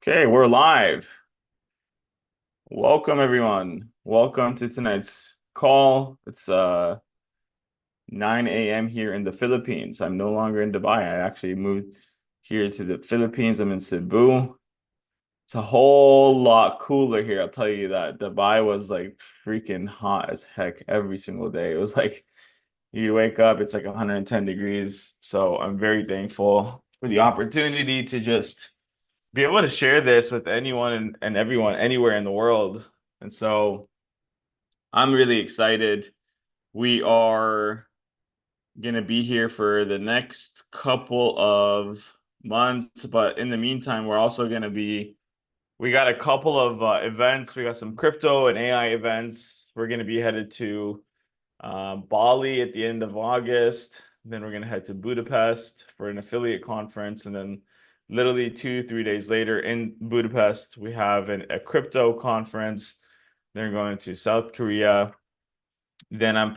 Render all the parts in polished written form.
Okay, we're live. Welcome everyone. Welcome to tonight's call. It's 9 a.m. here in the Philippines. I'm no longer in Dubai. I actually moved here to the Philippines. I'm in Cebu. It's a whole lot cooler here, I'll tell you that. Dubai was like freaking hot as heck every single day. It was like you wake up, it's like 110 degrees. So I'm very thankful for the opportunity to just be able to share this with anyone and everyone anywhere in the world. And so I'm really excited. We are going to be here for the next couple of months, but in the meantime, we're also going to we got a couple of events. We got some crypto and AI events. We're going to be headed to Bali at the end of August. Then we're going to head to Budapest for an affiliate conference. And then literally 2, 3 days later in Budapest, we have a crypto conference. They're going to South Korea. Then I'm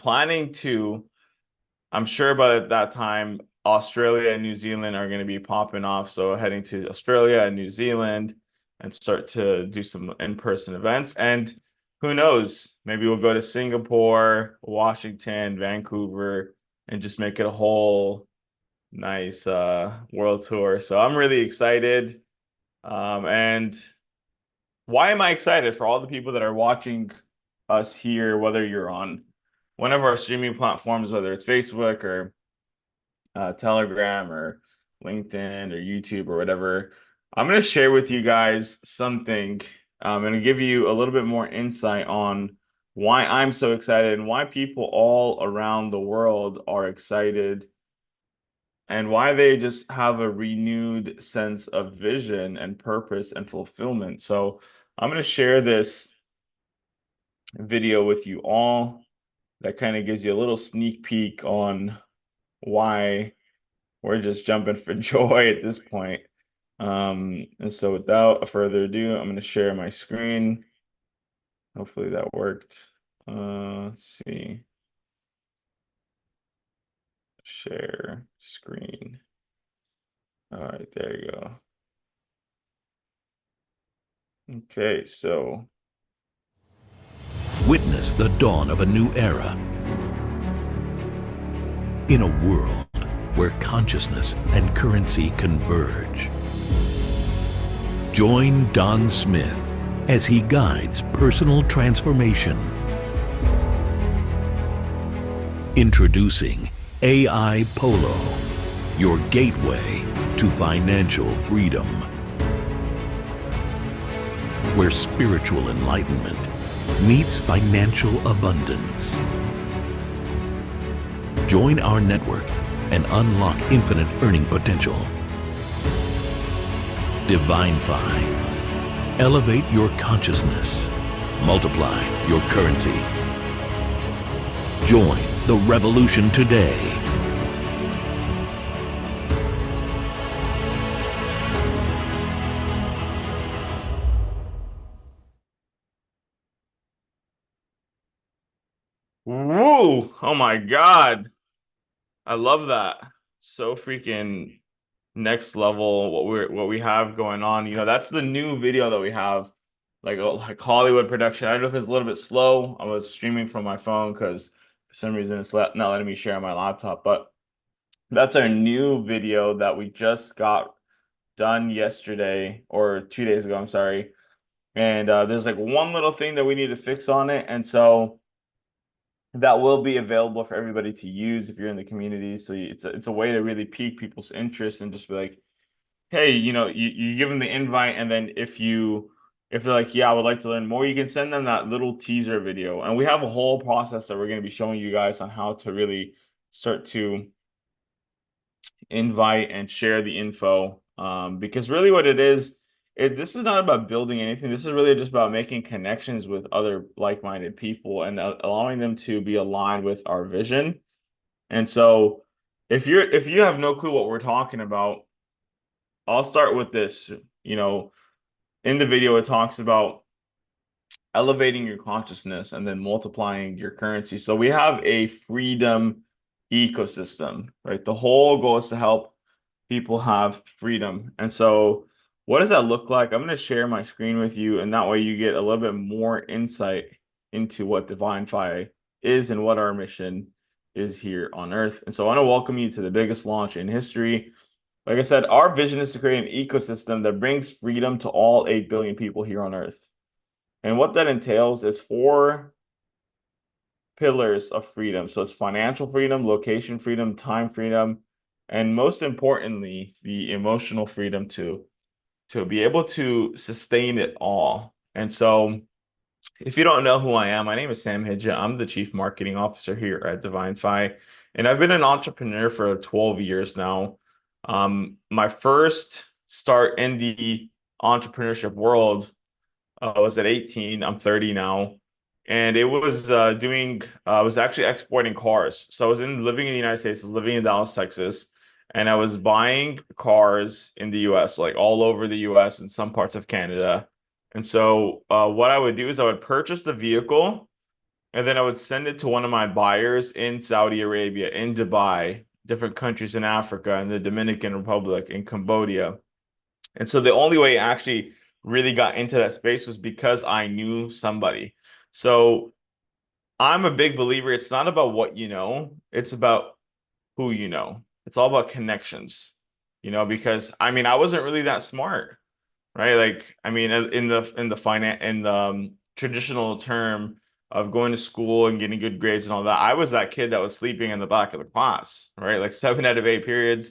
sure by that time, Australia and New Zealand are going to be popping off. So heading to Australia and New Zealand and start to do some in-person events. And who knows, maybe we'll go to Singapore, Washington, Vancouver, and just make it a whole nice world tour. So I'm really excited. And why am I excited? For all the people that are watching us here, whether you're on one of our streaming platforms, whether it's Facebook or Telegram or LinkedIn or YouTube or whatever, I'm going to share with you guys something. I'm going to give you a little bit more insight on why I'm so excited and why people all around the world are excited and why they just have a renewed sense of vision and purpose and fulfillment. So I'm going to share this video with you all that kind of gives you a little sneak peek on why we're just jumping for joy at this point. And so without further ado, I'm going to share my screen. Hopefully that worked. Let's see. Share screen. All right, there you go. Okay, so Witness the dawn of a new era. In a world where consciousness and currency converge. Join Don Smith as he guides personal transformation. Introducing AI Polo, your gateway to financial freedom. Where spiritual enlightenment meets financial abundance. Join our network and unlock infinite earning potential. Divinfi. Elevate your consciousness. Multiply your currency. Join the revolution today. whoa, oh my God. I love that. So freaking next level what we have going on. You know, that's the new video that we have, like Hollywood production. I don't know if it's a little bit slow. I was streaming from my phone because for some reason it's not letting me share on my laptop, but that's our new video that we just got done yesterday or 2 days ago, I'm sorry. And there's like one little thing that we need to fix on it. And so that will be available for everybody to use if you're in the community. So it's a way to really pique people's interest and just be like, hey, you give them the invite, and then if they're like, yeah, I would like to learn more, you can send them that little teaser video. And we have a whole process that we're going to be showing you guys on how to really start to invite and share the info. Because really what it is, this is not about building anything. This is really just about making connections with other like-minded people and allowing them to be aligned with our vision. And so if you have no clue what we're talking about, I'll start with this. You know, in the video, it talks about elevating your consciousness and then multiplying your currency. So we have a freedom ecosystem, right? The whole goal is to help people have freedom. And so What does that look like? I'm going to share my screen with you, and that way you get a little bit more insight into what Divinfi is and what our mission is here on Earth. And so I want to welcome you to the biggest launch in history. Like I said, our vision is to create an ecosystem that brings freedom to all 8 billion people here on Earth. And what that entails is four pillars of freedom. So it's financial freedom, location freedom, time freedom, and most importantly, the emotional freedom to be able to sustain it all. And so if you don't know who I am, my name is Sam Hidja. I'm the Chief Marketing Officer here at Divinfi, and I've been an entrepreneur for 12 years now. My first start in the entrepreneurship world I was at 18. I'm 30 now. And it was I was actually exporting cars. So I was living in the United States, I was living in Dallas, Texas, and I was buying cars in the US, like all over the US and some parts of Canada. And so what I would do is I would purchase the vehicle and then I would send it to one of my buyers in Saudi Arabia, in Dubai, different countries in Africa, in the Dominican Republic, in Cambodia. And so the only way I actually really got into that space was because I knew somebody. So I'm a big believer. It's not about what you know, it's about who you know. It's all about connections, because I mean, I wasn't really that smart, right? Like, I mean, in the traditional term of going to school and getting good grades and all that, I was that kid that was sleeping in the back of the class, right? Like 7 out of 8 periods.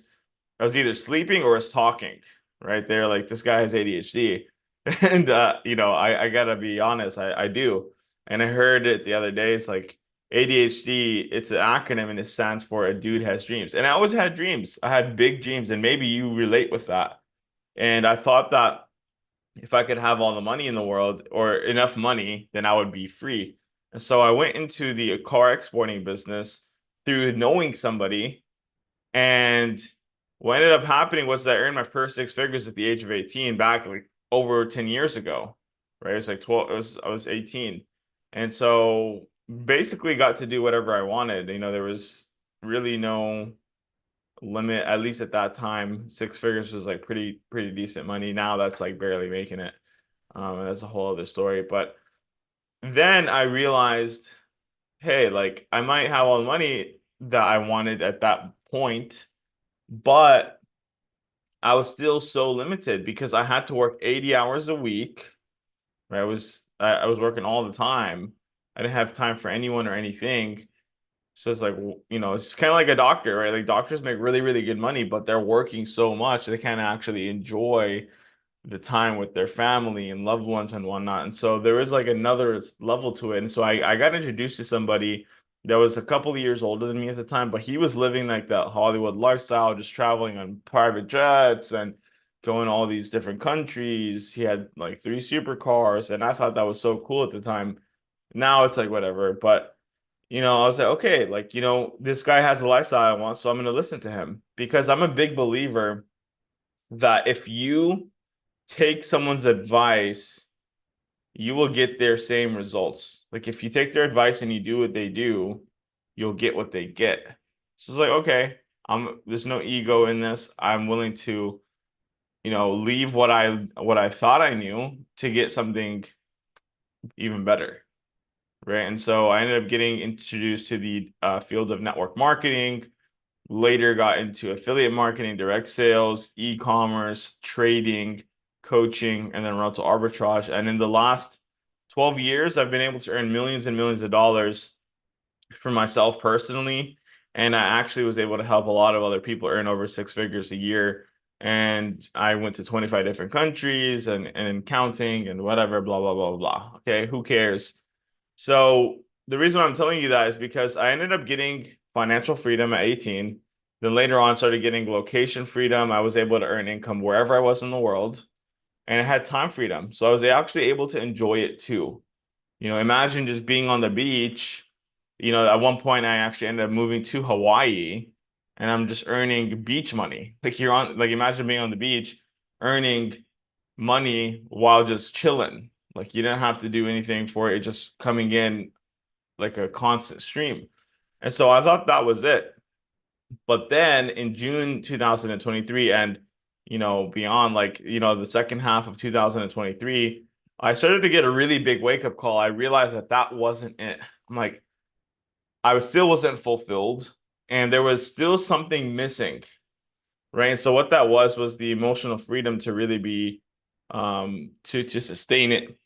I was either sleeping or was talking, right? They're like, this guy has ADHD. And I gotta be honest, I do. And I heard it the other day. It's like ADHD, it's an acronym and it stands for a dude has dreams. And I always had dreams. I had big dreams, and maybe you relate with that. And I thought that if I could have all the money in the world or enough money, then I would be free. And so I went into the car exporting business through knowing somebody, and what ended up happening was that I earned my first six figures at the age of 18 back like over 10 years ago, right? It was like 12, I was 18. And so basically got to do whatever I wanted. There was really no limit, at least at that time. Six figures was like pretty decent money. Now that's like barely making it. And that's a whole other story. But then I realized, hey, like I might have all the money that I wanted at that point, but I was still so limited because I had to work 80 hours a week. Right? I was working all the time. I didn't have time for anyone or anything. So it's like, it's kind of like a doctor, right? Like doctors make really, really good money, but they're working so much they can't actually enjoy the time with their family and loved ones and whatnot. And so there was like another level to it. And so I got introduced to somebody that was a couple of years older than me at the time, but he was living like that Hollywood lifestyle, just traveling on private jets and going all these different countries. He had like 3 supercars, and I thought that was so cool at the time. Now it's like whatever. But I was like, okay, like, this guy has a lifestyle I want, so I'm gonna listen to him because I'm a big believer that if you take someone's advice, you will get their same results. Like if you take their advice and you do what they do, you'll get what they get. So it's like, okay, there's no ego in this. I'm willing to, leave what I thought I knew to get something even better. Right. And so I ended up getting introduced to the field of network marketing, later got into affiliate marketing, direct sales, e-commerce, trading, coaching, and then rental arbitrage. And in the last 12 years, I've been able to earn millions and millions of dollars for myself personally. And I actually was able to help a lot of other people earn over six figures a year. And I went to 25 different countries and counting and whatever, blah, blah, blah, blah. Okay, who cares? So the reason I'm telling you that is because I ended up getting financial freedom at 18. Then later on, started getting location freedom. I was able to earn income wherever I was in the world, and I had time freedom. So I was actually able to enjoy it too. Imagine just being on the beach. At one point, I actually ended up moving to Hawaii, and I'm just earning beach money. Like imagine being on the beach, earning money while just chilling. Like you didn't have to do anything for it, just coming in like a constant stream. And so I thought that was it. But then in June 2023, and beyond like, the second half of 2023, I started to get a really big wake up call. I realized that that wasn't it. I'm like, I still wasn't fulfilled and there was still something missing, right? And so what that was the emotional freedom to really be, to sustain it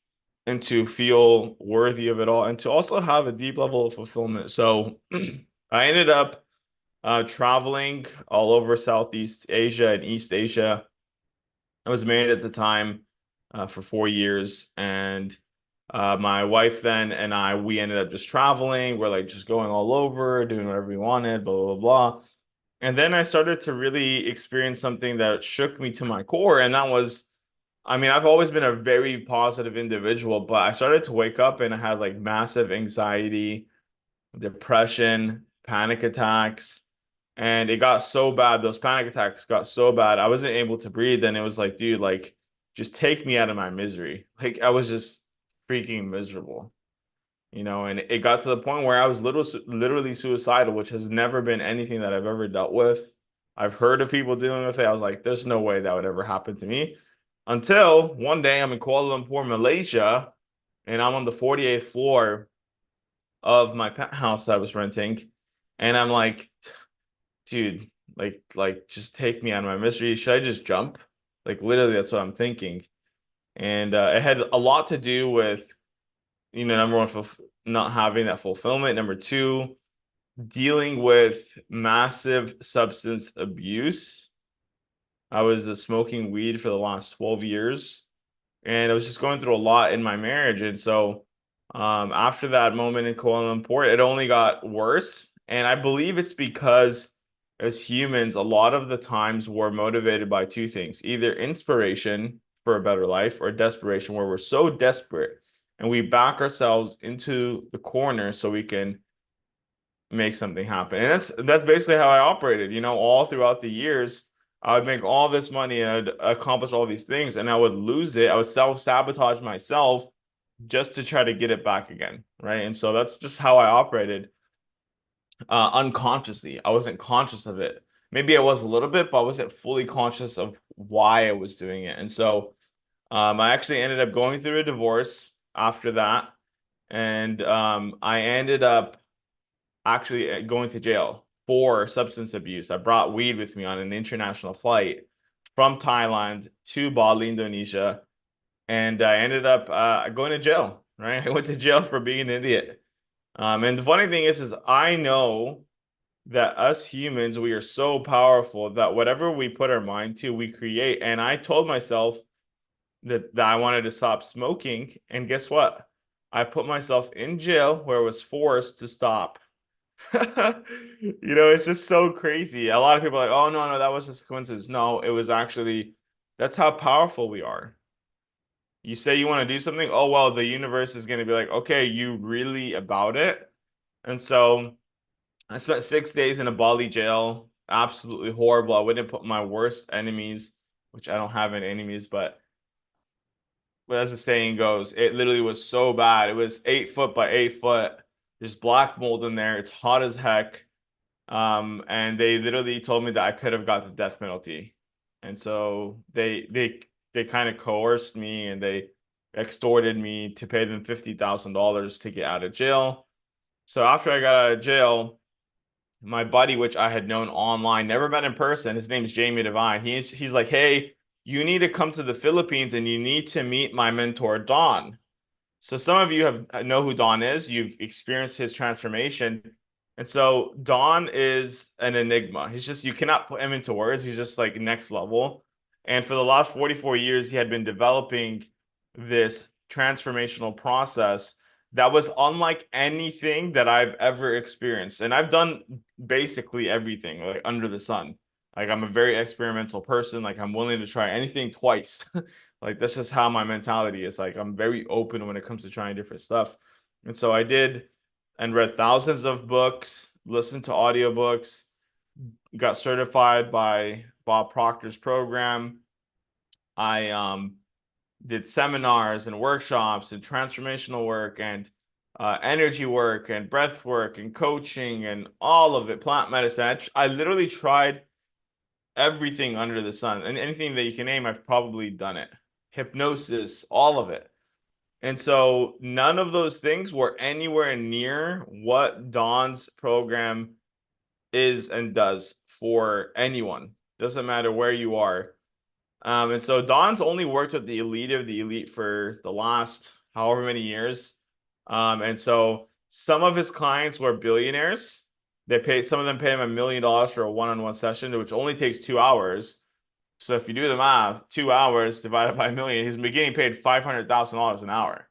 and to feel worthy of it all and to also have a deep level of fulfillment. So I ended up traveling all over Southeast Asia and East Asia. I was married at the time for 4 years, and my wife then and I, we ended up just traveling. We're like just going all over, doing whatever we wanted, blah, blah, blah. And then I started to really experience something that shook me to my core, and that was, I mean, I've always been a very positive individual, but I started to wake up and I had like massive anxiety, depression, panic attacks. And it got so bad, those panic attacks got so bad, I wasn't able to breathe. And it was like, dude, like, just take me out of my misery. Like, I was just freaking miserable, and it got to the point where I was literally suicidal, which has never been anything that I've ever dealt with. I've heard of people dealing with it. I was like, there's no way that would ever happen to me. Until one day I'm in Kuala Lumpur, Malaysia, and I'm on the 48th floor of my penthouse that I was renting. And I'm like, dude, like just take me out of my misery. Should I just jump? Like literally, that's what I'm thinking. And it had a lot to do with, number one, not having that fulfillment. Number two, dealing with massive substance abuse. I was smoking weed for the last 12 years, and I was just going through a lot in my marriage. And so, after that moment in Kuala Lumpur, it only got worse. And I believe it's because as humans, a lot of the times we're motivated by two things, either inspiration for a better life or desperation, where we're so desperate and we back ourselves into the corner so we can make something happen. And that's basically how I operated, all throughout the years. I would make all this money and I'd accomplish all these things and I would lose it. I would self-sabotage myself just to try to get it back again, right? And so that's just how I operated unconsciously. I wasn't conscious of it. Maybe I was a little bit, but I wasn't fully conscious of why I was doing it. And so I actually ended up going through a divorce after that. And I ended up actually going to jail for substance abuse. I brought weed with me on an international flight from Thailand to Bali, Indonesia, and I ended up going to jail, right? I went to jail for being an idiot. And the funny thing is I know that us humans, we are so powerful that whatever we put our mind to, we create. And I told myself that I wanted to stop smoking, and guess what? I put myself in jail where I was forced to stop. It's just so crazy. A lot of people are like, oh, no, no, that was just a coincidence. No, it was actually, that's how powerful we are. You say you want to do something, oh, well, the universe is going to be like, okay, you really about it? And so I spent 6 days in a Bali jail. Absolutely horrible. I wouldn't put my worst enemies, which I don't have any enemies, but as the saying goes, it literally was so bad. It was 8 foot by 8 foot. There's black mold in there. It's hot as heck. And they literally told me that I could have got the death penalty. And so they kind of coerced me and they extorted me to pay them $50,000 to get out of jail. So after I got out of jail, my buddy, which I had known online, never met in person, his name is Jamie Devine. He's like, hey, you need to come to the Philippines and you need to meet my mentor, Don. So some of you know who Don is. You've experienced his transformation. And so Don is an enigma. You cannot put him into words. He's just like next level. And for the last 44 years, he had been developing this transformational process that was unlike anything that I've ever experienced. And I've done basically everything like under the sun. Like I'm a very experimental person. Like I'm willing to try anything twice. Like that's just how my mentality is. Like I'm very open when it comes to trying different stuff. And so I did and read thousands of books, listened to audiobooks, got certified by Bob Proctor's program. I did seminars and workshops and transformational work and energy work and breath work and coaching and all of it, plant medicine. I literally tried everything under the sun. And anything that you can name, I've probably done it. Hypnosis, all of it. And so none of those things were anywhere near what Don's program is and does for anyone. Doesn't matter where you are. And so Don's only worked with the elite of the elite for the last however many years. And so some of his clients were billionaires. Some of them pay him $1 million for a one-on-one session, which only takes 2 hours. So if you do the math, 2 hours divided by a million, he's getting paid $500,000 an hour.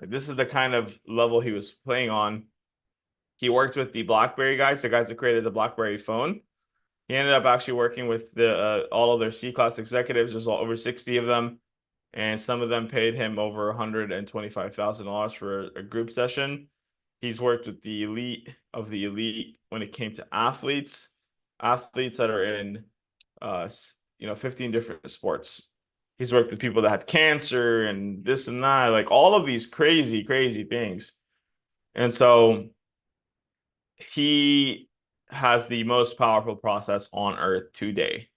Like, this is the kind of level he was playing on. He worked with the BlackBerry guys, the guys that created the BlackBerry phone. He ended up actually working with all of their C-class executives. There's over 60 of them, and some of them paid him over $125,000 for a group session. He's worked with the elite of the elite when it came to athletes that are in 15 different sports. He's worked with people that had cancer and this and that, like all of these crazy, crazy things. And so he has the most powerful process on earth today.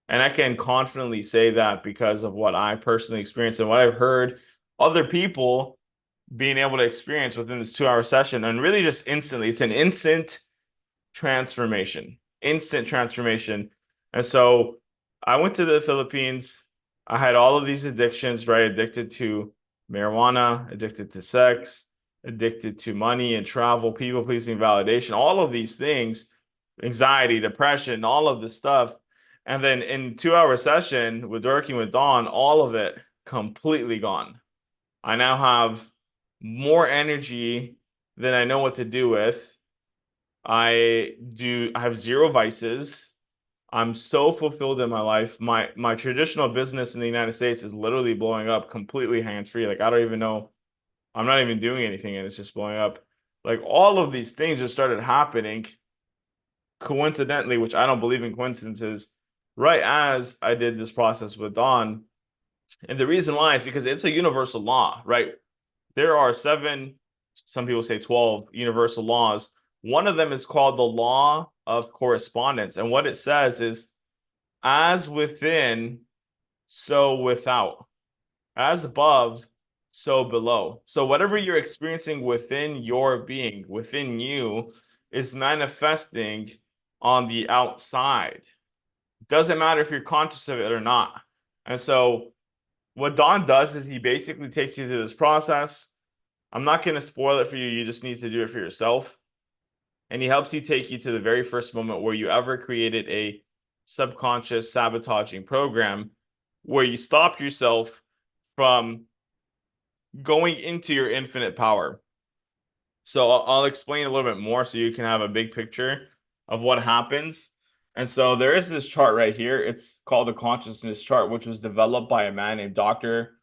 And I can confidently say that because of what I personally experienced and what I've heard other people being able to experience within this 2 hour session. And really just instantly, it's an instant transformation, instant transformation. And so I went to the Philippines. I had all of these addictions, right? Addicted to marijuana, addicted to sex, addicted to money and travel, people pleasing, validation, all of these things, anxiety, depression, all of this stuff. And then in 2 hour session with working with Dawn, all of it completely gone. I now have more energy than I know what to do with. I have zero vices. I'm so fulfilled in my life. My traditional business in the United States is literally blowing up completely hands-free. Like, I don't even know. I'm not even doing anything and it's just blowing up. Like, all of these things just started happening coincidentally, which I don't believe in coincidences, right as I did this process with Dawn. And the reason why is because it's a universal law, right? There are 7, some people say 12 universal laws. One of them is called the law of correspondence. And what it says is, as within, so without. As above, so below. So whatever you're experiencing within your being, within you, is manifesting on the outside. Doesn't matter if you're conscious of it or not. And so what Don does is he basically takes you through this process. I'm not going to spoil it for you. You just need to do it for yourself. And he helps you take you to the very first moment where you ever created a subconscious sabotaging program where you stop yourself from going into your infinite power. So I'll explain a little bit more so you can have a big picture of what happens. And so there is this chart right here. It's called the consciousness chart, which was developed by a man named Dr.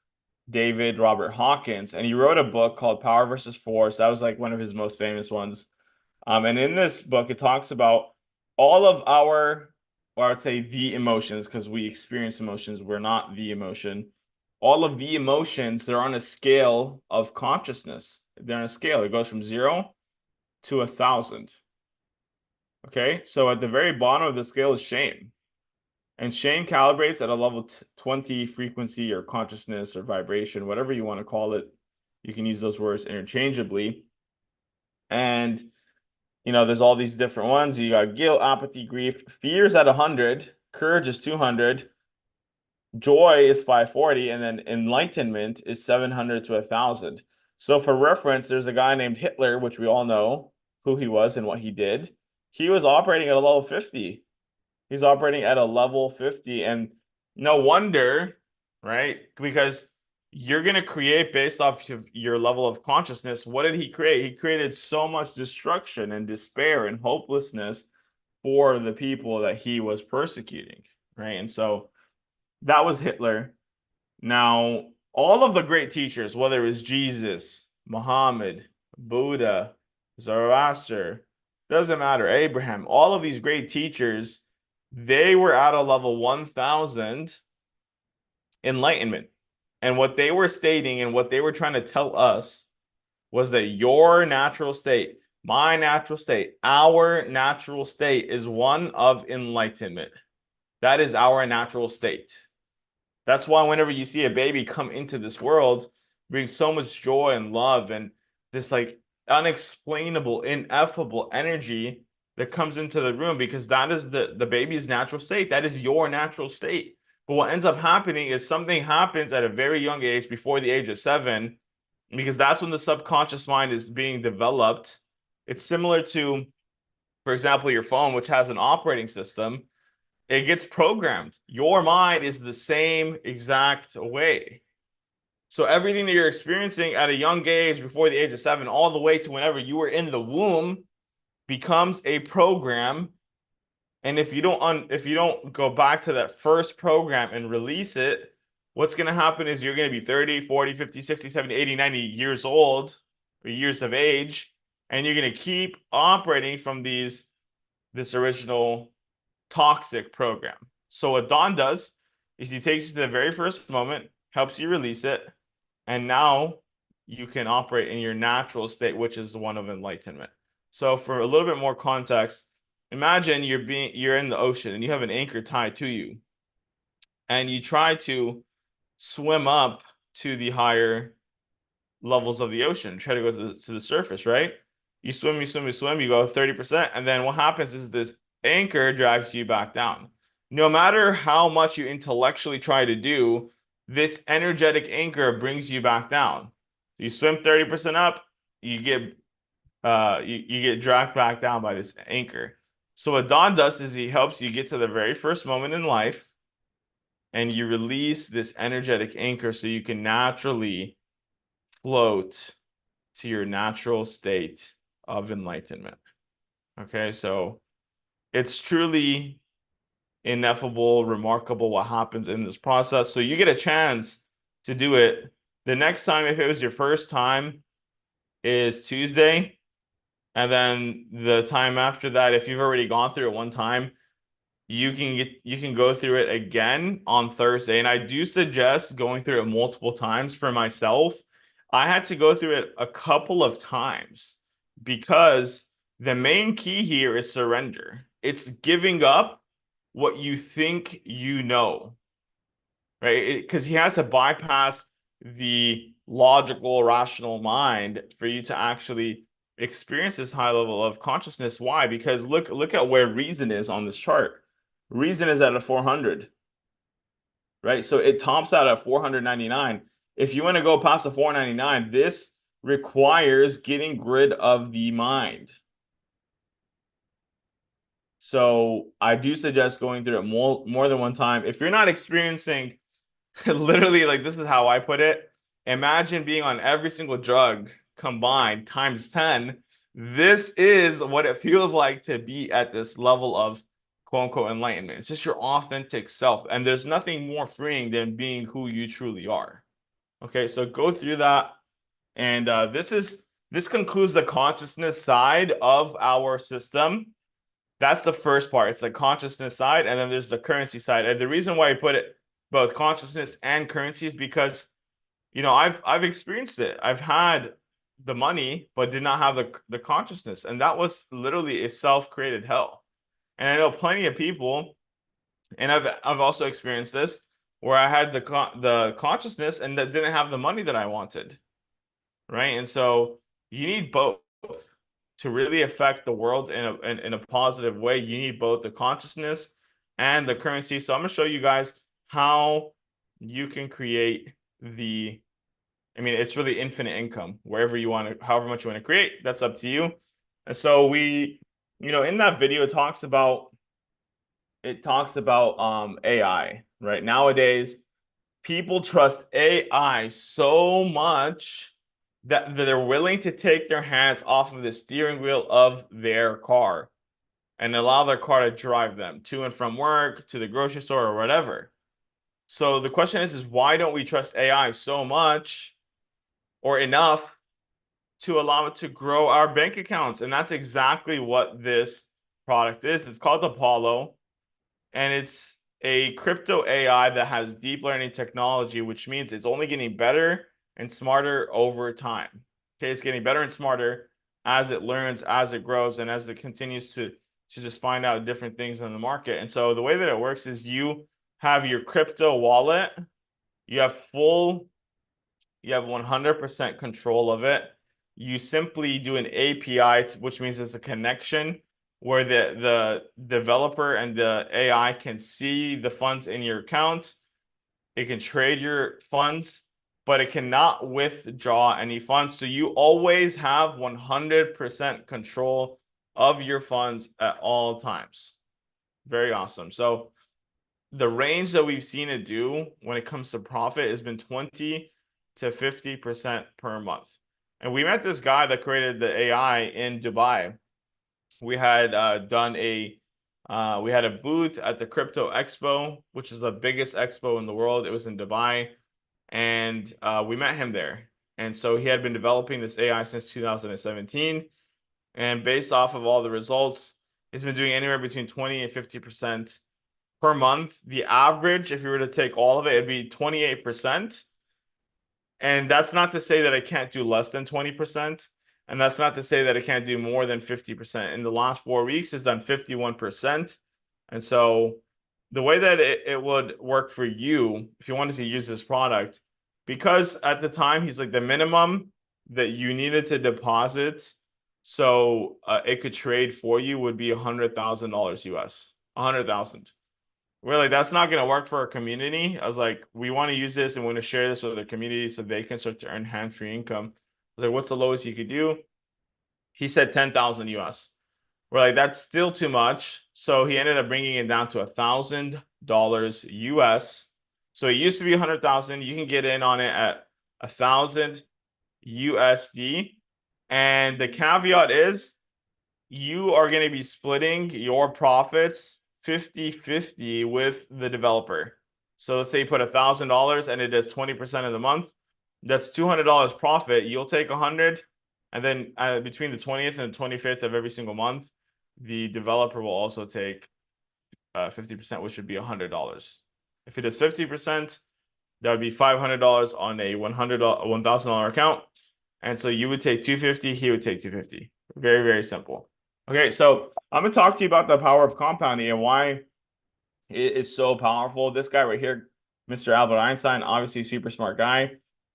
David Robert Hawkins. And he wrote a book called Power versus Force. That was like one of his most famous ones. And in this book, it talks about all of our, or I would say the emotions, because we experience emotions, we're not the emotion. All of the emotions, they're on a scale of consciousness. They're on a scale. It goes from 0 to 1,000. Okay, so at the very bottom of the scale is shame. And shame calibrates at a level 20 frequency or consciousness or vibration, whatever you want to call it. You can use those words interchangeably. And, there's all these different ones. You got guilt, apathy, grief. Fear is at 100. Courage is 200. Joy is 540. And then enlightenment is 700 to 1,000. So for reference, there's a guy named Hitler, which we all know who he was and what he did. He was operating at a level 50. He's operating at a level 50. And no wonder, right? Because you're going to create based off of your level of consciousness. What did he create? He created so much destruction and despair and hopelessness for the people that he was persecuting, right? And so that was Hitler. Now, all of the great teachers, whether it was Jesus, Muhammad, Buddha, Zoroaster, doesn't matter, Abraham, all of these great teachers, they were at a level 1,000 enlightenment. And what they were stating and what they were trying to tell us was that your natural state, my natural state, our natural state is one of enlightenment. That is our natural state. That's why whenever you see a baby come into this world, brings so much joy and love and this like unexplainable, ineffable energy that comes into the room, because that is the baby's natural state. That is your natural state. But what ends up happening is something happens at a very young age, before the age of 7, because that's when the subconscious mind is being developed. It's similar to, for example, your phone, which has an operating system. It gets programmed. Your mind is the same exact way. So everything that you're experiencing at a young age, before the age of 7, all the way to whenever you were in the womb, becomes a program. And if you don't go back to that first program and release it, what's going to happen is you're going to be 30, 40, 50, 60, 70, 80, 90 years old, or years of age, and you're going to keep operating from this original toxic program. So what Don does is he takes you to the very first moment, helps you release it, and now you can operate in your natural state, which is the one of enlightenment. So for a little bit more context, imagine you're in the ocean and you have an anchor tied to you, and you try to swim up to the higher levels of the ocean, try to go to the surface, right? You swim, you swim, you swim, you go 30%, and then what happens is this anchor drags you back down. No matter how much you intellectually try to do, this energetic anchor brings you back down. You swim 30% up, you get you get dragged back down by this anchor. So what Don does is he helps you get to the very first moment in life, and you release this energetic anchor so you can naturally float to your natural state of enlightenment. Okay, so it's truly ineffable, remarkable what happens in this process. So you get a chance to do it. The next time, if it was your first time, is Tuesday. And then the time after that, if you've already gone through it one time, you can go through it again on Thursday. And I do suggest going through it multiple times. For myself, I had to go through it a couple of times, because the main key here is surrender. It's giving up what you think you know, right? Because he has to bypass the logical, rational mind for you to actually experience this high level of consciousness. Why? Because look at where reason is on this chart. Reason is at a 400, right? So it tops out at 499. If you want to go past the 499, this requires getting rid of the mind. So I do suggest going through it more than one time. If you're not experiencing literally, like, this is how I put it. Imagine being on every single drug combined times 10. This is what it feels like to be at this level of quote unquote enlightenment. It's just your authentic self. And there's nothing more freeing than being who you truly are. Okay, so go through that. And this concludes the consciousness side of our system. That's the first part. It's the consciousness side, and then there's the currency side. And the reason why I put it both consciousness and currency is because, I've experienced it. I've had the money, but did not have the consciousness, and that was literally a self-created hell. And I know plenty of people, and I've also experienced this, where I had the consciousness and that didn't have the money that I wanted, right? And so you need both to really affect the world in a positive way. You need both the consciousness and the currency. So I'm going to show you guys how you can create it's really infinite income wherever you want to, however much you want to create. That's up to you. And so in that video, it talks about AI, right? Nowadays, people trust AI so much that they're willing to take their hands off of the steering wheel of their car and allow their car to drive them to and from work, to the grocery store, or whatever. So the question is why don't we trust AI so much or enough to allow it to grow our bank accounts? And that's exactly what this product is. It's called Apollo, and it's a crypto AI that has deep learning technology, which means it's only getting better and smarter over time. Okay, it's getting better and smarter as it learns, as it grows, and as it continues to just find out different things in the market. And so the way that it works is you have your crypto wallet, you have 100% control of it. You simply do an API, which means it's a connection where the developer and the AI can see the funds in your account. It can trade your funds, but it cannot withdraw any funds. So you always have 100% control of your funds at all times. Very awesome. So the range that we've seen it do when it comes to profit has been 20 to 50% per month. And we met this guy that created the AI in Dubai. We had we had a booth at the Crypto Expo, which is the biggest expo in the world. It was in Dubai, and we met him there. And so he had been developing this AI since 2017, and based off of all the results, he's been doing anywhere between 20 and 50% per month. The average, if you were to take all of it, it'd be 28%. And that's not to say that I can't do less than 20%. And that's not to say that I can't do more than 50%. In the last 4 weeks, it's done 51%. And so the way that it would work for you, if you wanted to use this product, because at the time, he's like the minimum that you needed to deposit so it could trade for you would be $100,000 US, 100,000. We're like, that's not going to work for our community. I was like, we want to use this and we want to share this with the community so they can start to earn hands-free income. I was like, what's the lowest you could do? He said 10,000 US. We're like, that's still too much. So he ended up bringing it down to $1,000 US. So it used to be 100,000. You can get in on it at 1,000 USD. And the caveat is you are going to be splitting your profits 50-50 with the developer. So let's say you put $1,000 and it does 20% of the month. That's $200 profit. You'll take 100, and then between the 20th and the 25th of every single month, the developer will also take 50%, which would be $100. If it is 50%, that would be $500 on a $1,000 account. And so you would take 250, he would take 250. Very, very simple. Okay, so I'm going to talk to you about the power of compounding and why it is so powerful. This guy right here, Mr. Albert Einstein, obviously a super smart guy.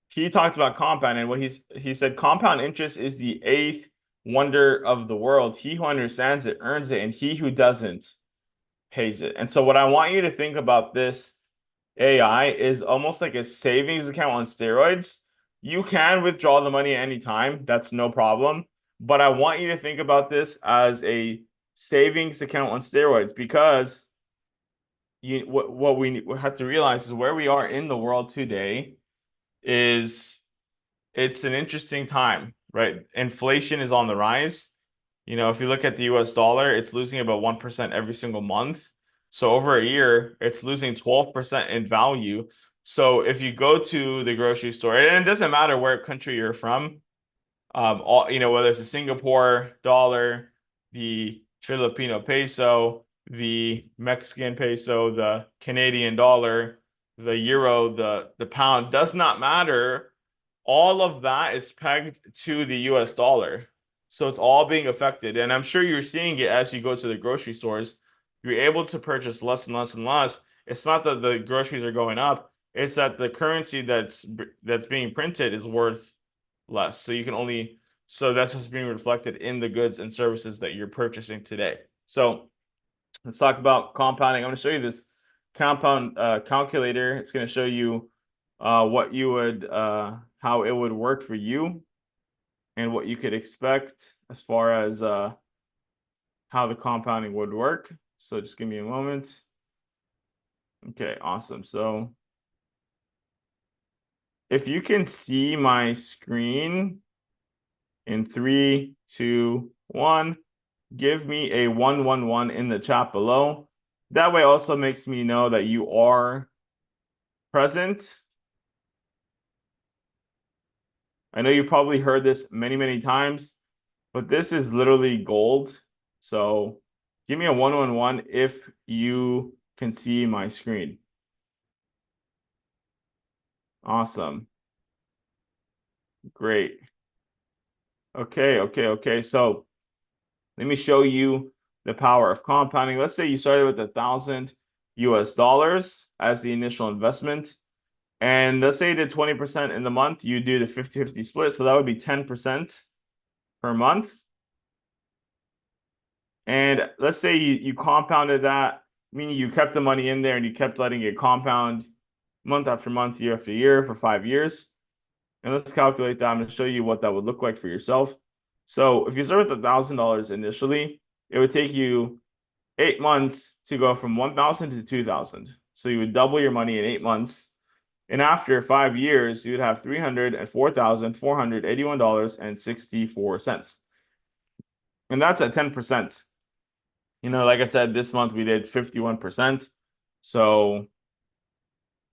He talked about compound, and he said compound interest is the eighth wonder of the world. He who understands it earns it, and he who doesn't pays it. And so what I want you to think about this AI is almost like a savings account on steroids. You can withdraw the money at any time. That's no problem. But I want you to think about this as a savings account on steroids, because what we have to realize is where we are in the world today is it's an interesting time, right? Inflation is on the rise. You know, if you look at the US dollar, it's losing about 1% every single month. So over a year, it's losing 12% in value. So if you go to the grocery store, and it doesn't matter where country you're from, whether it's the Singapore dollar, the Filipino peso, the Mexican peso, the Canadian dollar, the euro, the pound, does not matter. All of that is pegged to the US dollar. So it's all being affected. And I'm sure you're seeing it as you go to the grocery stores. You're able to purchase less and less and less. It's not that the groceries are going up. It's that the currency that's being printed is worth less. So that's what's being reflected in the goods and services that you're purchasing today. So let's talk about compounding. I'm going to show you this compound calculator. It's going to show you what you would how it would work for you and what you could expect as far as how the compounding would work. So just give me a moment. Okay, awesome. So if you can see my screen in 3, 2, 1, give me a 111 in the chat below. That way also makes me know that you are present. I know you've probably heard this many, many times, but this is literally gold. So give me a 111 if you can see my screen. Awesome. Great. Okay. So let me show you the power of compounding. Let's say you started with $1,000 as the initial investment. And let's say you did 20% in the month, you do the 50-50 split. So that would be 10% per month. And let's say you compounded that, meaning you kept the money in there and you kept letting it compound month after month, year after year for 5 years. And let's calculate that. I'm going to show you what that would look like for yourself. So if you start with $1,000 initially, it would take you 8 months to go from 1,000 to 2,000. So you would double your money in 8 months. And after 5 years, you would have $304,481.64. And that's at 10%. Like I said, this month we did 51%. So,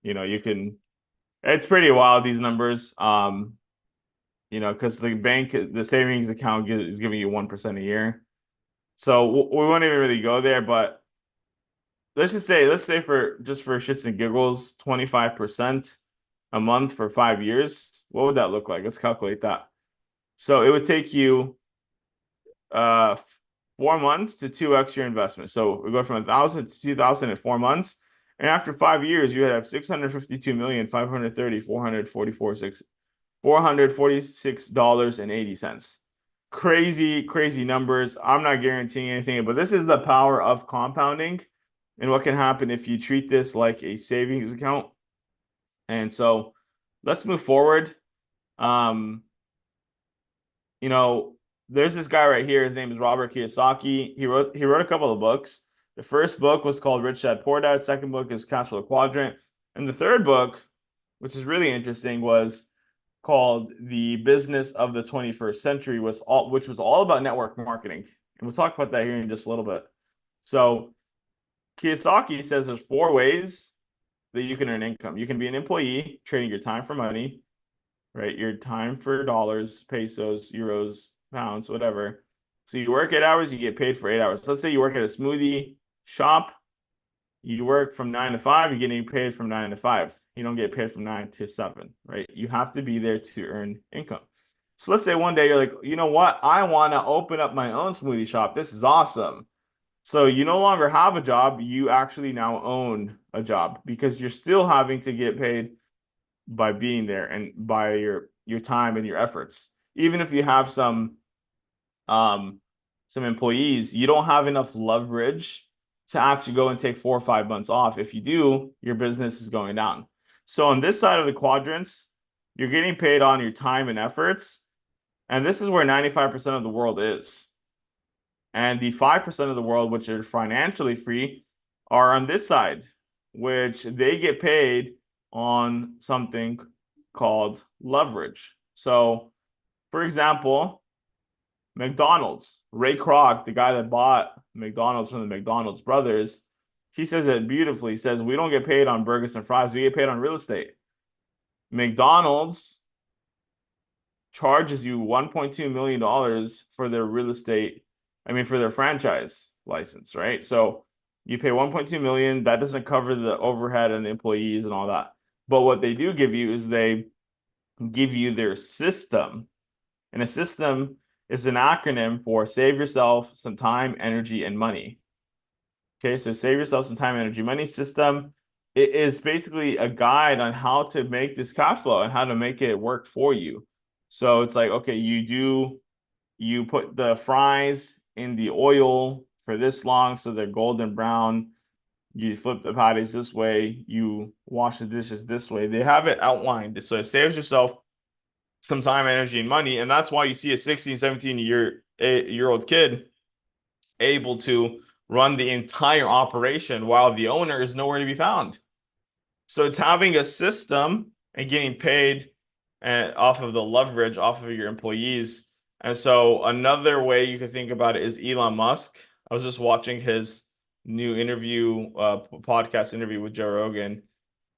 it's pretty wild, these numbers. Because the savings account is giving you 1% a year. So we won't even really go there, but let's say for shits and giggles, 25% a month for 5 years. What would that look like? Let's calculate that. So it would take you 4 months to 2x your investment. So we go from 1,000 to 2,000 in 4 months. And after 5 years, you have 652,530,446.80. Crazy, crazy numbers. I'm not guaranteeing anything, but this is the power of compounding and what can happen if you treat this like a savings account. And so let's move forward. There's this guy right here. His name is Robert Kiyosaki. He wrote a couple of books. The first book was called Rich Dad Poor Dad. Second book is Cash Flow Quadrant. And the third book, which is really interesting, was called The Business of the 21st Century, which was all about network marketing. And we'll talk about that here in just a little bit. So Kiyosaki says there's 4 ways that you can earn income. You can be an employee, trading your time for money, right? Your time for dollars, pesos, euros, pounds, whatever. So you work 8 hours, you get paid for 8 hours. Let's say you work at a smoothie shop. You work from 9 to 5, you're getting paid from 9 to 5. You don't get paid from 9 to 7, right? You have to be there to earn income. So let's say one day you're like, you know what? I want to open up my own smoothie shop. This is awesome. So you no longer have a job. You actually now own a job because you're still having to get paid by being there and by your time and your efforts. Even if you have some employees, you don't have enough leverage to actually go and take 4 or 5 months off. If you do, your business is going down. So on this side of the quadrants, you're getting paid on your time and efforts. And this is where 95% of the world is. And the 5% of the world, which are financially free, are on this side, which they get paid on something called leverage. So, for example, McDonald's, Ray Kroc, the guy that bought McDonald's from the McDonald's brothers, he says it beautifully. He says, we don't get paid on burgers and fries. We get paid on real estate. McDonald's charges you $1.2 million for their real estate. For their franchise license, right? So you pay 1.2 million. That doesn't cover the overhead and the employees and all that. But what they do give you is they give you their system. And a system is an acronym for save yourself some time, energy, and money. Okay, so save yourself some time, energy, money system. It is basically a guide on how to make this cash flow and how to make it work for you. So it's like, okay, you put the fries in the oil for this long so they're golden brown. You flip the patties this way. You wash the dishes this way. They have it outlined. So it saves yourself some time, energy, and money. And that's why you see a 16, 17-year-old kid able to run the entire operation while the owner is nowhere to be found. So it's having a system and getting paid off of the leverage, off of your employees. And so another way you could think about it is Elon Musk. I was just watching his new podcast interview with Joe Rogan,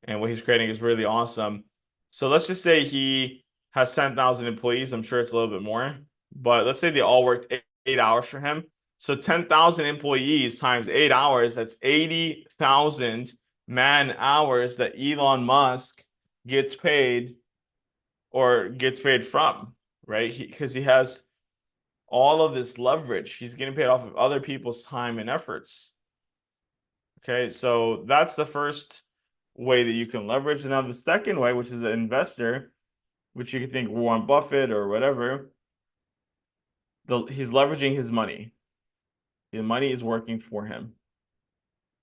and what he's creating is really awesome. So let's just say he has 10,000 employees. I'm sure it's a little bit more, but let's say they all worked 8 hours for him. So 10,000 employees times 8 hours, that's 80,000 man hours that Elon Musk gets paid from, right? Because he has all of this leverage. He's getting paid off of other people's time and efforts. Okay, so that's the first way that you can leverage. And now the second way, which is an investor, which you can think Warren Buffett or whatever, he's leveraging his money. His money is working for him,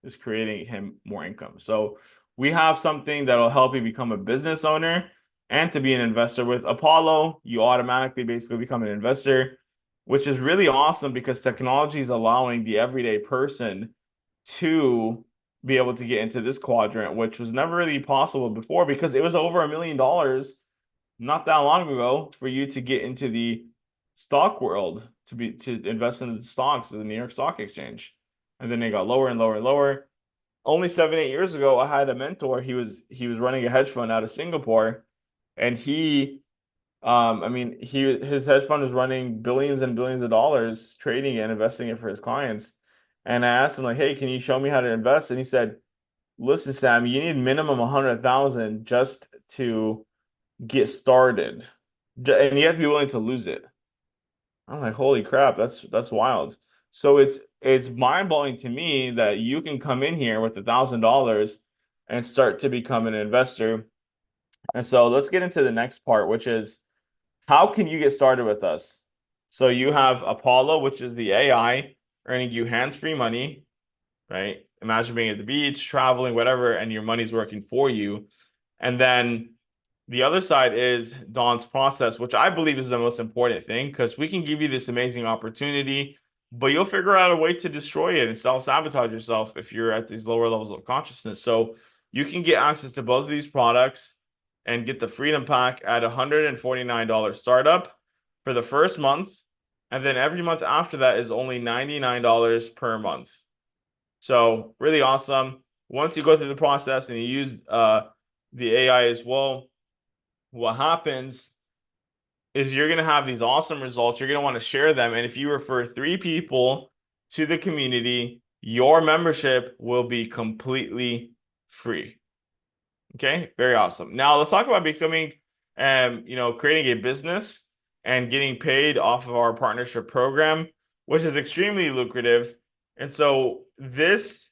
is creating him more income. So we have something that'll help you become a business owner and to be an investor. With Apollo, you automatically basically become an investor, which is really awesome because technology is allowing the everyday person to be able to get into this quadrant, which was never really possible before because it was over $1 million not that long ago for you to get into the stock world to invest in the stocks of the New York Stock Exchange. And then they got lower and lower and lower. Only 7, 8 years ago, I had a mentor. He was running a hedge fund out of Singapore, and I mean, his hedge fund was running billions and billions of dollars, trading and investing it for his clients. And I asked him like, "Hey, can you show me how to invest?" And he said, "Listen, Sam, you need minimum 100,000 just to get started, and you have to be willing to lose it." I'm like, "Holy crap, that's wild." So it's mind-blowing to me that you can come in here with $1,000 and start to become an investor. And so let's get into the next part, which is how can you get started with us? So you have Apollo, which is the AI earning you hands-free money, right? Imagine being at the beach, traveling, whatever, and your money's working for you. And then the other side is Don's process, which I believe is the most important thing because we can give you this amazing opportunity, but you'll figure out a way to destroy it and self-sabotage yourself if you're at these lower levels of consciousness. So you can get access to both of these products and get the Freedom Pack at $149 startup for the first month. And then every month after that is only $99 per month. So really awesome. Once you go through the process and you use the AI as well, what happens is you're going to have these awesome results. You're going to want to share them. And if you refer 3 people to the community, your membership will be completely free. Okay, very awesome. Now let's talk about becoming, creating a business and getting paid off of our partnership program, which is extremely lucrative. And so this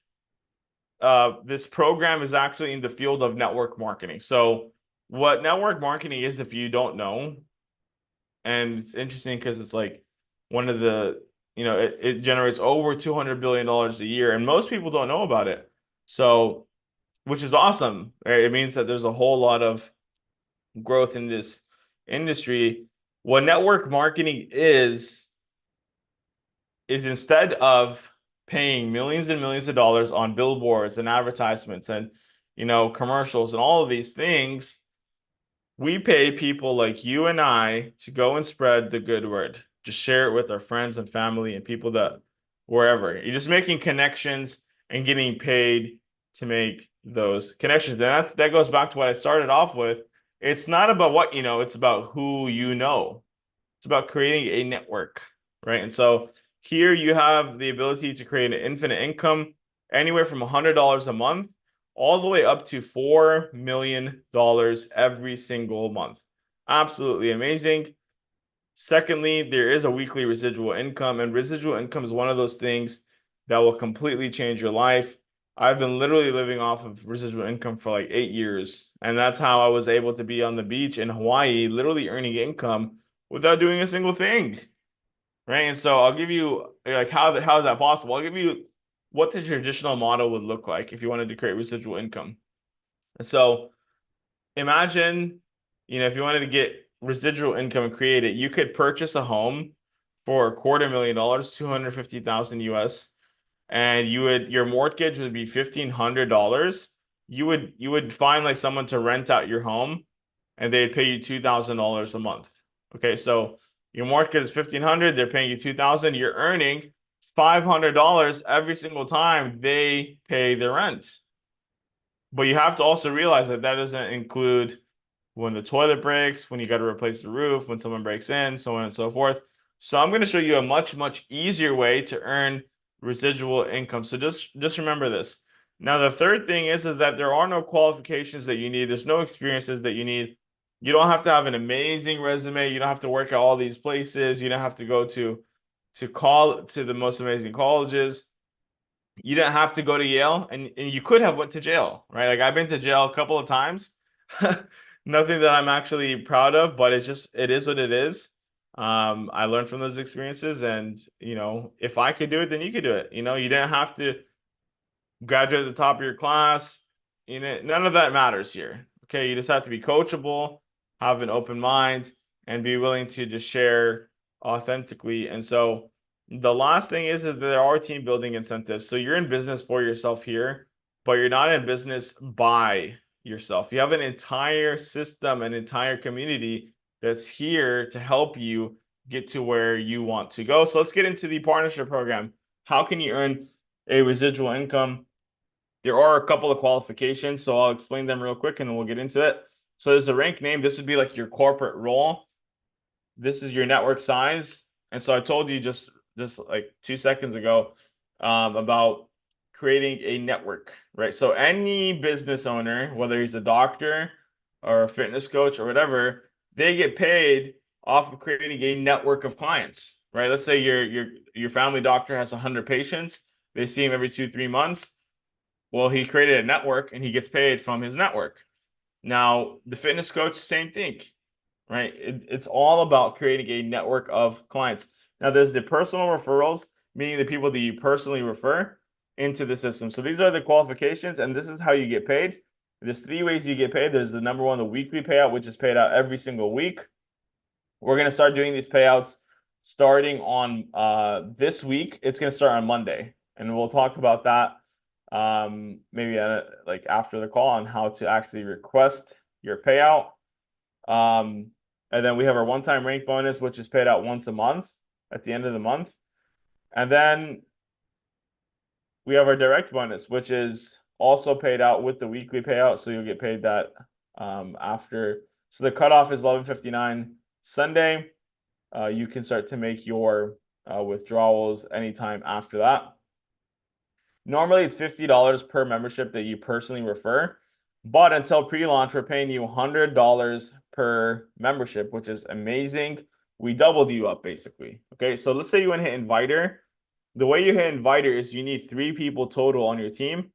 program is actually in the field of network marketing. So what network marketing is, if you don't know, and it's interesting because it's like one of the, it generates over $200 billion a year, and most people don't know about it. So, which is awesome, right? It means that there's a whole lot of growth in this industry. What network marketing is instead of paying millions and millions of dollars on billboards and advertisements and commercials and all of these things, we pay people like you and I to go and spread the good word. Just share it with our friends and family and people that wherever. You're just making connections and getting paid to make those connections. And that goes back to what I started off with. It's not about what you know, it's about who you know. It's about creating a network, right? And so here you have the ability to create an infinite income anywhere from $100 a month all the way up to $4 million every single month. Absolutely amazing. Secondly, there is a weekly residual income, and residual income is one of those things that will completely change your life. I've been literally living off of residual income for like 8 years, and that's how I was able to be on the beach in Hawaii, literally earning income without doing a single thing, right? And so I'll give you like how is that possible? I'll give you what the traditional model would look like if you wanted to create residual income. And so imagine, if you wanted to get residual income and create it, you could purchase a home for $250,000, 250,000 US, and your mortgage would be $1,500. You would find like someone to rent out your home and they'd pay you $2,000 a month. Okay, so your mortgage is 1,500, they're paying you 2,000, you're earning $500 every single time they pay the rent. But you have to also realize that doesn't include when the toilet breaks, when you got to replace the roof, when someone breaks in, so on and so forth. So I'm going to show you a much, much easier way to earn residual income. So just remember this. Now, the third thing is that there are no qualifications that you need. There's no experiences that you need. You don't have to have an amazing resume. You don't have to work at all these places. You don't have to go to the most amazing colleges. You didn't have to go to Yale, and you could have went to jail, right? Like I've been to jail a couple of times. Nothing that I'm actually proud of, but it is what it is. I learned from those experiences, and if I could do it, then you could do it. You didn't have to graduate at the top of your class. None of that matters here. Okay, you just have to be coachable, have an open mind, and be willing to just share authentically. And so the last thing is that there are team building incentives. So you're in business for yourself here, but you're not in business by yourself. You have an entire system, an entire community that's here to help you get to where you want to go. So let's get into the partnership program. How can you earn a residual income? There are a couple of qualifications, so I'll explain them real quick and then we'll get into it. So there's a rank name. This would be like your corporate role. This is your network size. And so I told you just like 2 seconds ago about creating a network, right? So any business owner, whether he's a doctor or a fitness coach or whatever, they get paid off of creating a network of clients, right? Let's say your family doctor has 100 patients. They see him every 2-3 months. Well, he created a network and he gets paid from his network. Now, the fitness coach, same thing, right? It's all about creating a network of clients. Now, there's the personal referrals, meaning the people that you personally refer into the system. So these are the qualifications, and this is how you get paid. There's 3 ways you get paid. There's the number one, the weekly payout, which is paid out every single week. We're going to start doing these payouts starting on this week. It's going to start on Monday, and we'll talk about that maybe like after the call on how to actually request your payout. And then we have our one-time rank bonus, which is paid out once a month at the end of the month. And then we have our direct bonus, which is also paid out with the weekly payout. So you'll get paid that after. So the cutoff is 11:59 Sunday. You can start to make your withdrawals anytime after that. Normally, it's $50 per membership that you personally refer, but until pre-launch, we're paying you $100 per membership, which is amazing. We doubled you up, basically. Okay, so let's say you want to hit inviter. The way you hit inviter is you need 3 people total on your team,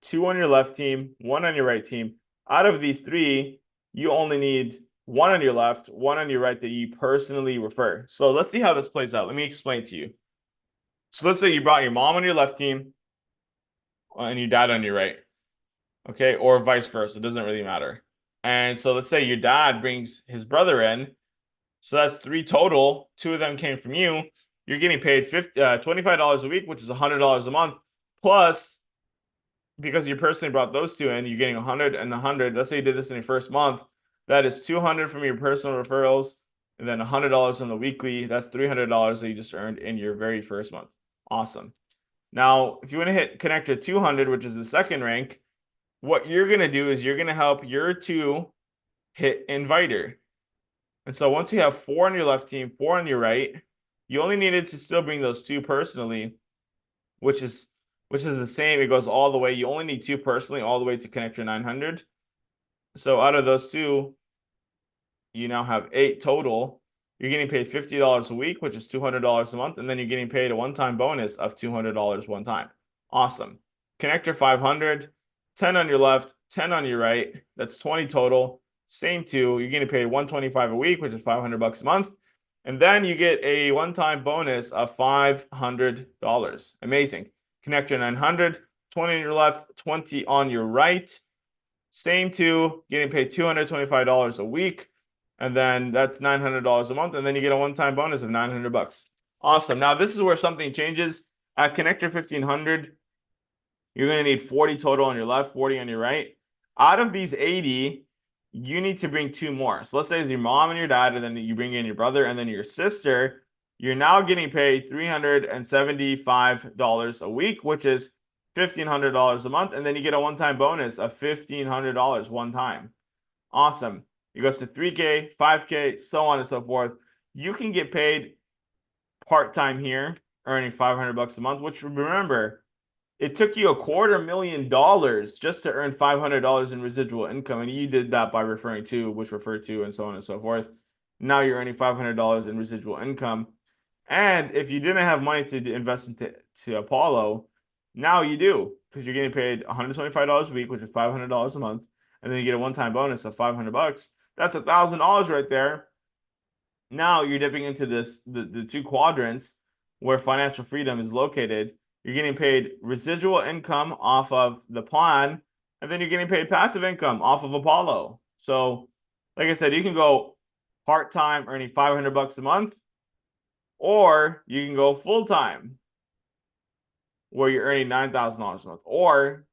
2 on your left team, 1 on your right team. Out of these 3, you only need 1 on your left, 1 on your right that you personally refer. So let's see how this plays out. Let me explain to you. So let's say you brought your mom on your left team, and your dad on your right, okay, or vice versa. It doesn't really matter. And so let's say your dad brings his brother in, so that's 3 total. 2 of them came from you. You're getting paid $25 a week, which is $100 a month, plus because you personally brought those 2 in, you're getting 100 and 100. Let's say you did this in your first month. That is 200 from your personal referrals, and then $100 on the weekly. That's $300 that you just earned in your very first month. Awesome. Now, if you want to hit connect to 200, which is the second rank, what you're going to do is you're going to help your 2 hit inviter. And so once you have 4 on your left team, 4 on your right, you only needed to still bring those 2 personally, which is the same. It goes all the way. You only need 2 personally all the way to connector 900. So out of those 2, you now have 8 total. You're getting paid $50 a week, which is $200 a month, and then you're getting paid a one-time bonus of $200 one time. Awesome. Connector 500, 10 on your left, 10 on your right. That's 20 total. Same 2. You're getting paid $125 a week, which is $500 a month. And then you get a one-time bonus of $500. Amazing. Connector 900, 20 on your left, 20 on your right. Same 2, getting paid $225 a week. And then that's $900 a month. And then you get a one-time bonus of $900. Awesome. Now, this is where something changes. At Connector 1500, you're going to need 40 total on your left, 40 on your right. Out of these 80, you need to bring 2 more. So let's say it's your mom and your dad, and then you bring in your brother and then your sister. You're now getting paid $375 a week, which is $1,500 a month. And then you get a one-time bonus of $1,500 one time. Awesome. It goes to 3K, 5K, so on and so forth. You can get paid part-time here, earning $500 a month, which remember, It took you $250,000 just to earn $500 in residual income, and you did that by referring to, which referred to, and so on and so forth. Now you're earning $500 in residual income. And if you didn't have money to invest into Apollo, now you do, because you're getting paid $125 a week, which is $500 a month, and then you get a one-time bonus of $500. That's $1,000 right there. Now you're dipping into the two quadrants where financial freedom is located. You're getting paid residual income off of the plan, and then you're getting paid passive income off of Apollo. So, like I said, you can go part-time earning $500 a month, or you can go full-time where you're earning $9,000 a month, or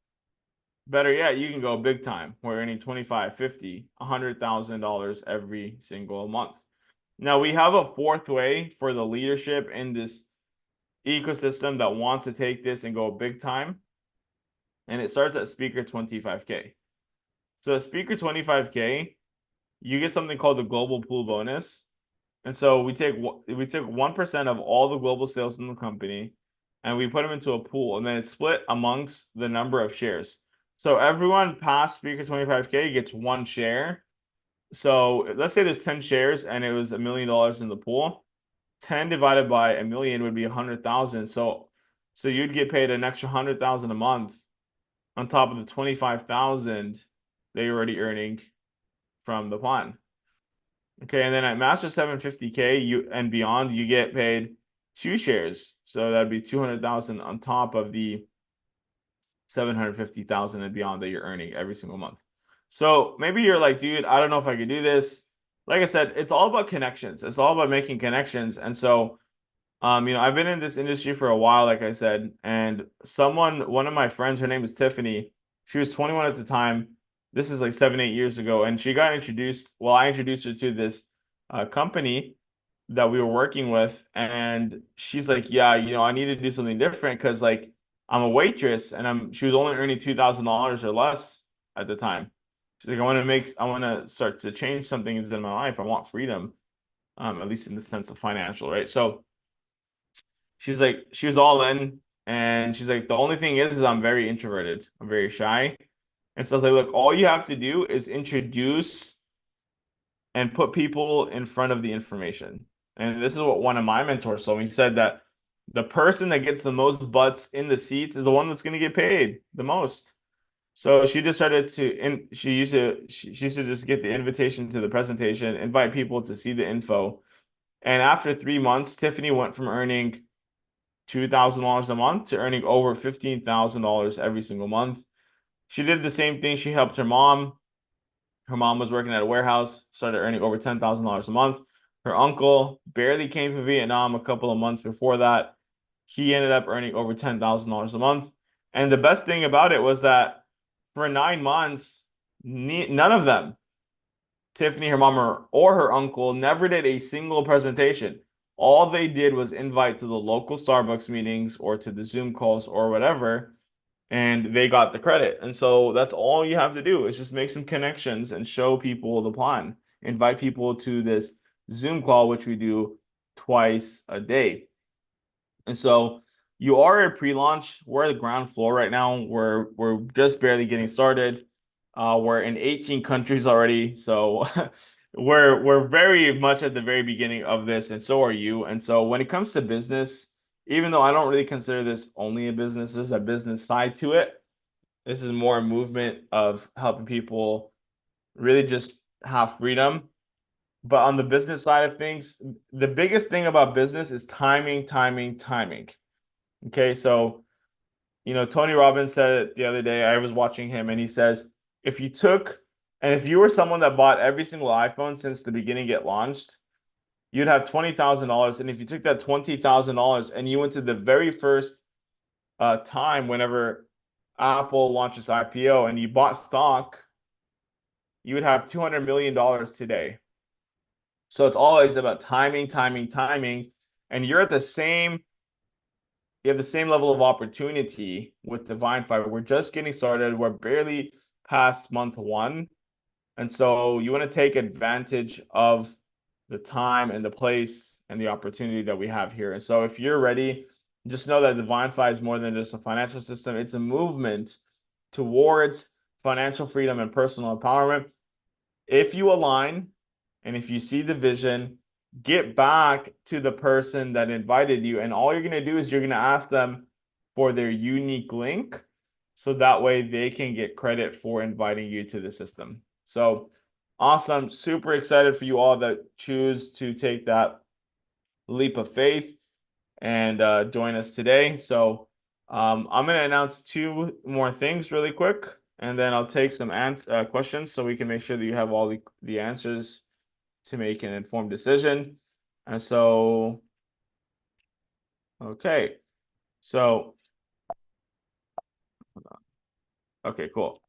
better yet, you can go big time where you're earning 25, 50, $100,000 every single month. Now we have a fourth way for the leadership in this ecosystem that wants to take this and go big time. And it starts at Speaker 25K. So at Speaker 25K, you get something called the global pool bonus. And so we take 1% of all the global sales in the company and we put them into a pool, and then it's split amongst the number of shares. So everyone past Speaker 25K gets one share. So let's say there's 10 shares and it was $1 million in the pool. 10 divided by a million would be 100,000. So you'd get paid an extra 100,000 a month on top of the 25,000 that you're already earning from the plan. Okay, and then at Master 750K and beyond, you get paid 2 shares. So that'd be 200,000 on top of the 750,000 and beyond that you're earning every single month. So maybe you're like, dude, I don't know if I could do this. Like I said, it's all about connections. It's all about making connections. And so, I've been in this industry for a while, like I said, and one of my friends, her name is Tiffany. She was 21 at the time. This is like 7, 8 years ago. And she got introduced. Well, I introduced her to this company that we were working with. And she's like, yeah, I need to do something different because like I'm a waitress and she was only earning $2,000 or less at the time. She's like, I want to start to change something in my life. I want freedom, at least in the sense of financial, right? So she's like, she was all in, and she's like, the only thing is I'm very introverted. I'm very shy. And so I was like, look, all you have to do is introduce and put people in front of the information. And this is what one of my mentors told me. He said that the person that gets the most butts in the seats is the one that's going to get paid the most. So she just started to, and she used to just get the invitation to the presentation, invite people to see the info. And after 3 months, Tiffany went from earning $2,000 a month to earning over $15,000 every single month. She did the same thing. She helped her mom. Her mom was working at a warehouse, started earning over $10,000 a month. Her uncle barely came from Vietnam a couple of months before that. He ended up earning over $10,000 a month. And the best thing about it was that for 9 months, none of them, Tiffany, her mom, or her uncle, never did a single presentation. All they did was invite to the local Starbucks meetings or to the Zoom calls or whatever, and they got the credit. And so that's all you have to do is just make some connections and show people the plan. Invite people to this Zoom call, which we do twice a day. And so you are a pre-launch. We're at the ground floor right now. We're just barely getting started. We're in 18 countries already, so we're very much at the very beginning of this, and so are you. And so when it comes to business, even though I don't really consider this only a business, there's a business side to it. This is more a movement of helping people really just have freedom. But on the business side of things, the biggest thing about business is timing, timing, timing. Okay, so Tony Robbins said it the other day. I was watching him, and he says, if you were someone that bought every single iPhone since the beginning get launched, you'd have $20,000. And if you took that $20,000 and you went to the very first time whenever Apple launched its IPO and you bought stock, you would have $200 million today. So it's always about timing, timing, timing. And you have the same level of opportunity with Divinfi. We're just getting started. We're barely past month 1. And so you want to take advantage of the time and the place and the opportunity that we have here. And so if you're ready Just know that Divinfi is more than just a financial system. It's a movement towards financial freedom and personal empowerment. If you align and if you see the vision, get back to the person that invited you. And all you're going to do is you're going to ask them for their unique link. So that way they can get credit for inviting you to the system. So awesome. Super excited for you all that choose to take that leap of faith and join us today. So I'm going to announce two more things really quick, and then I'll take some questions so we can make sure that you have all the answers to make an informed decision. And so, okay. So, okay, cool.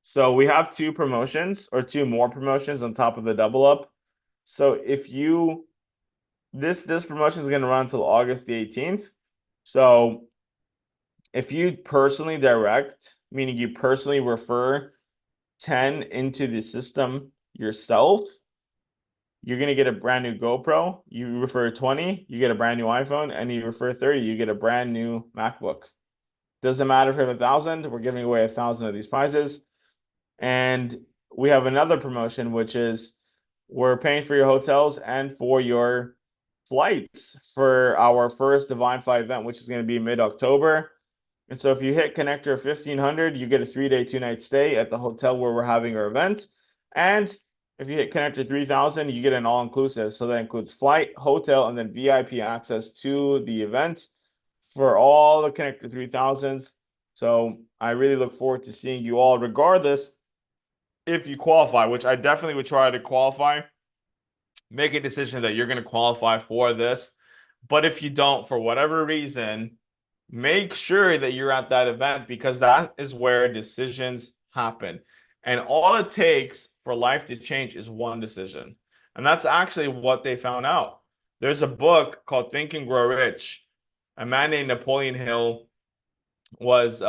So we have two promotions or two more promotions on top of the double up. So if you this promotion is going to run until August the 18th. So if you personally direct, meaning you personally refer 10 into the system yourself, you're going to get a brand new GoPro. You refer 20, you get a brand new iPhone, and you refer 30, you get a brand new MacBook. Doesn't matter if you have 1,000, we're giving away 1,000 of these prizes. And we have another promotion, which is we're paying for your hotels and for your flights for our first Divinfi event, which is going to be mid-October. And so if you hit connector 1,500, you get a 3-day, 2-night stay at the hotel where we're having our event. And if you hit connector 3,000, you get an all-inclusive. So that includes flight, hotel, and then VIP access to the event for all the connector 3,000s. So I really look forward to seeing you all, regardless if you qualify, which I definitely would try to qualify. Make a decision that you're going to qualify for this. But if you don't, for whatever reason, make sure that you're at that event, because that is where decisions happen. And all it takes for life to change is one decision. And that's actually what they found out. There's a book called Think and Grow Rich. A man named Napoleon Hill was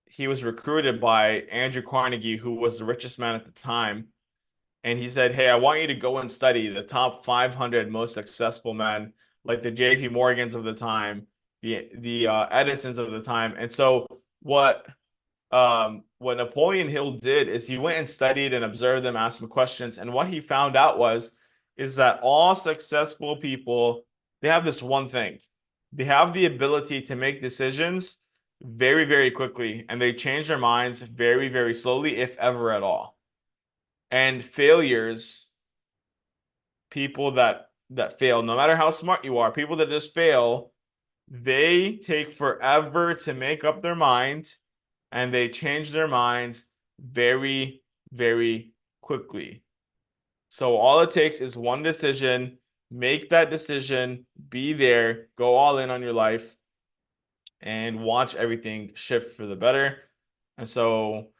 he was recruited by Andrew Carnegie, who was the richest man at the time. And he said, "Hey, I want you to go and study the top 500 most successful men, like the J.P. Morgans of the time, the Edisons of the time." And so what Napoleon Hill did is he went and studied and observed them, asked them questions, and what he found out is that all successful people, they have this one thing. They have the ability to make decisions very, very quickly, and they change their minds very, very slowly, if ever at all. And failures, people that fail, no matter how smart you are, people that just fail, they take forever to make up their mind, and they change their minds very, very quickly. So all it takes is one decision. Make that decision, be there, go all in on your life, and watch everything shift for the better. And so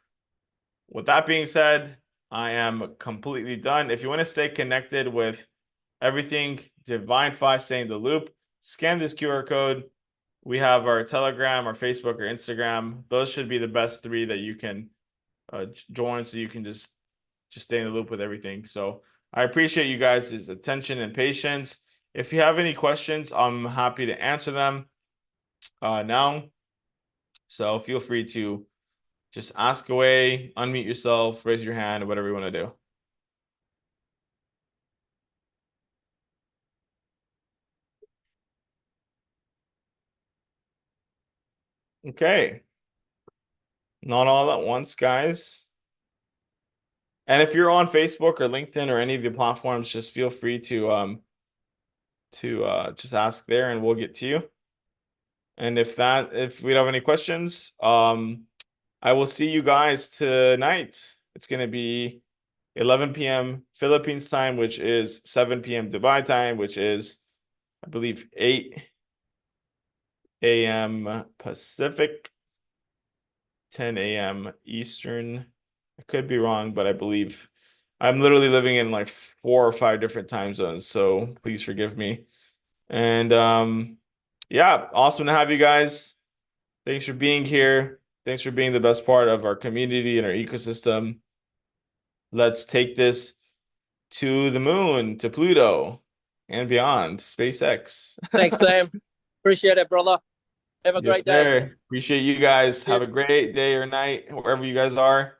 with that being said, I am completely done. If you want to stay connected with everything Divinfi, stay in the loop, scan this QR code. We have our Telegram, our Facebook, or Instagram. Those should be the best three that you can join, so you can just stay in the loop with everything. So I appreciate you guys' attention and patience. If you have any questions, I'm happy to answer them now. So feel free to just ask away, unmute yourself, raise your hand, whatever you want to do. Okay. Not all at once, guys. And if you're on Facebook or LinkedIn or any of the platforms, just feel free to just ask there and we'll get to you. And if we don't have any questions, I will see you guys tonight. It's gonna be 11 p.m. Philippines time, which is 7 p.m. Dubai time, which is, I believe, 8 a.m. Pacific, 10 a.m. Eastern. I could be wrong, but I believe I'm literally living in like 4 or 5 different time zones, so please forgive me. And yeah, awesome to have you guys. Thanks for being here. Thanks for being the best part of our community and our ecosystem. Let's take this to the moon, to Pluto. and beyond. SpaceX. Thanks, Sam. Appreciate it, brother. Have a Yes, great day. sir. Appreciate you guys. Have Cheers. a great day or night, wherever you guys are.